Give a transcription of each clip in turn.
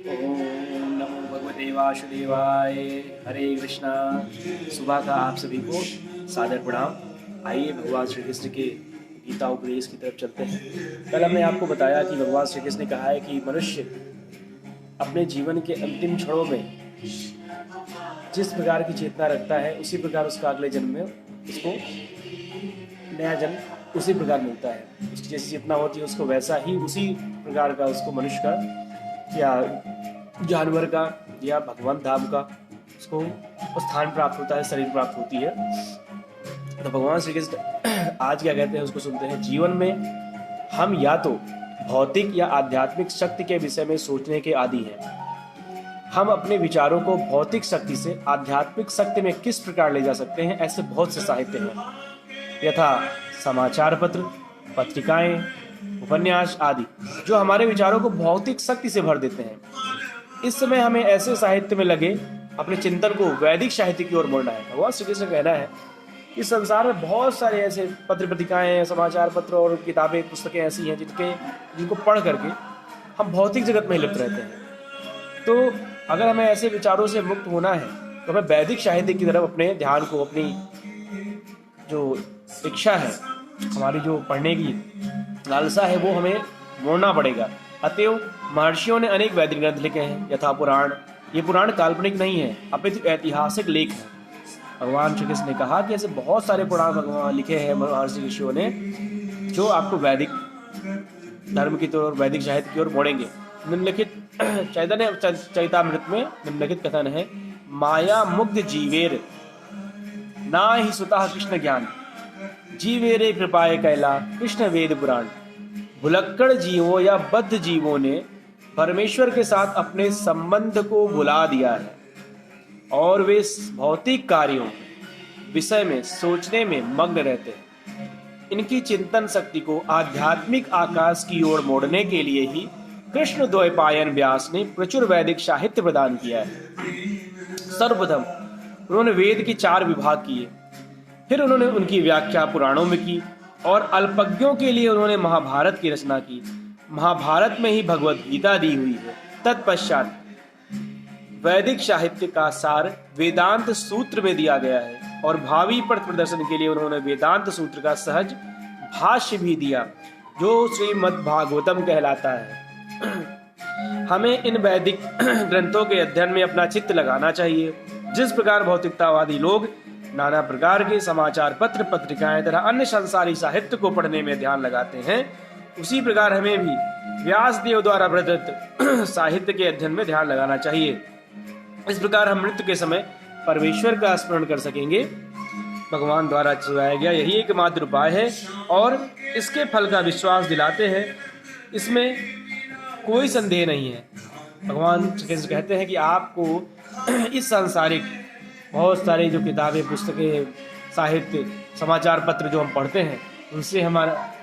ओम नमो भगवते वासुदेवाय। हरे कृष्णा। सुबह का आप सभी को सादर प्रणाम। आइए भगवान श्री कृष्ण के गीता उपदेश की तरफ चलते हैं। कल हमने आपको बताया कि भगवान श्री कृष्ण ने कहा है कि मनुष्य अपने जीवन के अंतिम क्षणों में जिस प्रकार की चेतना रखता है उसी प्रकार उसका अगले जन्म में उसको नया जन्म उसी प्रकार मिलता है। उसकी जैसी चेतना होती है उसको वैसा ही उसी प्रकार का उसको मनुष्य का या जानवर का या भगवान धाम का उसको स्थान प्राप्त होता है, शरीर प्राप्त होती है। तो भगवान श्री कृष्ण आज क्या कहते हैं उसको सुनते हैं। जीवन में हम या तो भौतिक या आध्यात्मिक शक्ति के विषय में सोचने के आदी हैं। हम अपने विचारों को भौतिक शक्ति से आध्यात्मिक शक्ति में किस प्रकार ले जा सकते हैं, ऐसे बहुत से साहित्य हैं, यथा समाचार पत्र, पत्रिकाएं, उपन्यास आदि, जो हमारे विचारों को भौतिक शक्ति से भर देते हैं। इस समय हमें ऐसे साहित्य में लगे अपने चिंतन को वैदिक साहित्य की ओर मोड़ना है। भगवान श्री कृष्ण का कहना है कि संसार में बहुत सारे ऐसे पत्र पत्रिकाएं, समाचार पत्र और किताबें, पुस्तकें ऐसी हैं जिनको पढ़ करके हम भौतिक जगत में लिप्त रहते हैं। तो अगर हमें ऐसे विचारों से मुक्त होना है तो हमें वैदिक साहित्य की तरफ अपने ध्यान को, अपनी जो इच्छा है, हमारी जो पढ़ने की लालसा है, वो हमें मोड़ना पड़ेगा। अतएव महर्षियों ने अनेक वैदिक ग्रंथ लिखे हैं, यथा पुराण। ये पुराण काल्पनिक नहीं है अपितु ऐतिहासिक लेख है। भगवान श्री कृष्ण ने कहा कि ऐसे बहुत सारे पुराण भगवान लिखे हैं महर्षि ऋषियों ने जो आपको वैदिक धर्म की ओर, वैदिक साहित्य की ओर मोड़ेंगे। निम्नलिखित चैतामृत में निम्नलिखित कथन है, माया मुग्ध जीवेर ना ही सुता कृष्ण ज्ञान, जीवेरे कृपाए कैला कृष्ण वेद पुराण। भुलक्कड़ जीवों या बद्ध जीवों ने परमेश्वर के साथ अपने संबंध को भुला दिया है और वे भौतिक कार्यों विषय में सोचने में मग्न रहते हैं। इनकी चिंतन शक्ति को आध्यात्मिक आकाश की ओर मोड़ने के लिए ही कृष्ण द्वैपायन व्यास ने प्रचुर वैदिक साहित्य प्रदान किया है। सर्वप्रथम उन्होंने वेद के 4 विभाग किए, फिर उन्होंने उनकी व्याख्या पुराणों में की और अल्पज्ञों के लिए उन्होंने महाभारत की रचना की। महाभारत में ही भगवत गीता दी हुई है। तत्पश्चात वैदिक साहित्य का सार वेदांत सूत्र में दिया गया है और भावी पथ प्रदर्शन के लिए उन्होंने वेदांत सूत्र का सहज भाष्य भी दिया जो श्रीमद् भागवतम कहलाता है। हमें इन वैदिक ग्रंथों के अध्ययन में अपना चित्त लगाना चाहिए। जिस प्रकार भौतिकतावादी लोग नाना प्रकार के समाचार पत्र, पत्रिकाएं तथा अन्य संसारी साहित्य को पढ़ने में ध्यान लगाते हैं, उसी प्रकार हमें भी व्यास देव द्वारा प्रदत्त साहित्य के अध्ययन में ध्यान लगाना चाहिए। इस प्रकार हम मृत्यु के समय परमेश्वर का स्मरण कर सकेंगे। भगवान द्वारा चलाया गया यही एकमात्र उपाय है और इसके फल का विश्वास दिलाते हैं, इसमें कोई संदेह नहीं है। भगवान कहते हैं कि आपको इस सांसारिक बहुत सारे जो किताबें, पुस्तकें, साहित्य, समाचार पत्र जो हम पढ़ते हैं, उनसे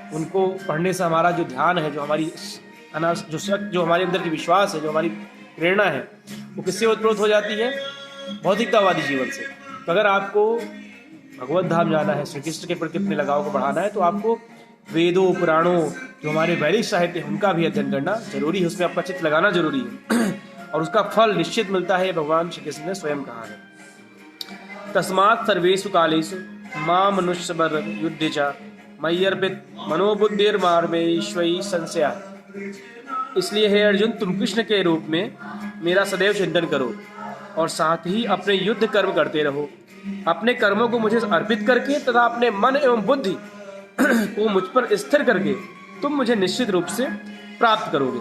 उनको पढ़ने से हमारा जो ध्यान है, जो हमारी जो हमारे अंदर की विश्वास है, जो हमारी प्रेरणा है, वो किससे उत्प्रोत हो जाती है? भौतिकतावादी जीवन से। तो अगर आपको भगवत धाम जाना है, श्री कृष्ण के प्रति अपने लगाव को बढ़ाना है, तो आपको वेदों, पुराणों, जो हमारे वैदिक साहित्य है, उनका भी अध्ययन करना जरूरी है। उसमें आपका चित्त लगाना जरूरी है और उसका फल निश्चित मिलता है। भगवान श्री कृष्ण ने स्वयं कहा है, तस्मात् सर्वेषु कालेषु मां मनुष्यवर युद्धे च मय्यर्पित मनोबुद्धिर्मार्मेश्वयि संशया। इसलिए हे अर्जुन, तुम कृष्ण के रूप में मेरा सदैव चिंतन करो और साथ ही अपने युद्ध कर्म करते रहो। अपने कर्मों को मुझे अर्पित करके तथा अपने मन एवं बुद्धि को मुझ पर स्थिर करके तुम मुझे निश्चित रूप से प्राप्त करोगे।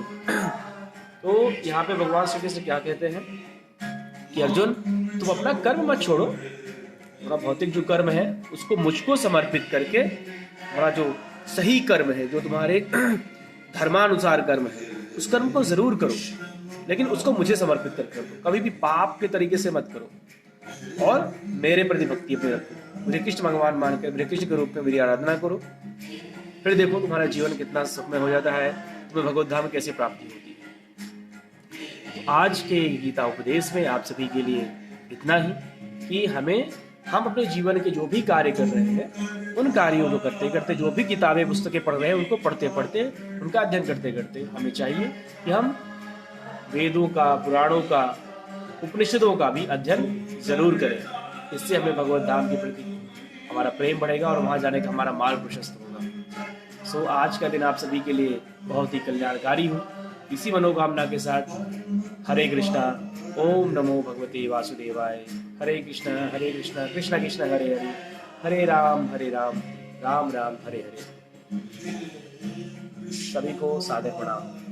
तो यहाँ पे भगवान श्री कृष्ण क्या कहते हैं कि अर्जुन, तुम अपना कर्म मत छोड़ो, थोड़ा भौतिक जो कर्म है उसको मुझको समर्पित करके, हमारा जो सही कर्म है, जो तुम्हारे धर्मानुसार कर्म है, उस कर्म को जरूर करो, लेकिन उसको मुझे समर्पित करके करो। कभी भी पाप के तरीके से मत करो और मेरे प्रति भक्ति अपनी रखो। मुझे कृष्ण भगवान मानकर मेरे कृष्ण के रूप में मेरी आराधना करो। फिर देखो तुम्हारा जीवन कितना सुखमय हो जाता है, तुम्हें भगवत धाम कैसे प्राप्ति होती है। तो आज के गीता उपदेश में आप सभी के लिए इतना ही कि हम अपने जीवन के जो भी कार्य कर रहे हैं, उन कार्यों को करते करते, जो भी किताबें, पुस्तकें पढ़ रहे हैं, उनको पढ़ते पढ़ते, उनका अध्ययन करते करते हमें चाहिए कि हम वेदों का, पुराणों का, उपनिषदों का भी अध्ययन जरूर करें। इससे हमें भगवत धाम के प्रति हमारा प्रेम बढ़ेगा और वहाँ जाने का हमारा मार्ग प्रशस्त होगा। सो आज का दिन आप सभी के लिए बहुत ही कल्याणकारी हो। इसी मनोकामना के साथ हरे कृष्णा, ओम नमो भगवते वासुदेवाय। हरे कृष्णा कृष्णा कृष्णा हरे हरे, हरे राम राम राम हरे हरे। सभी को सादर प्रणाम।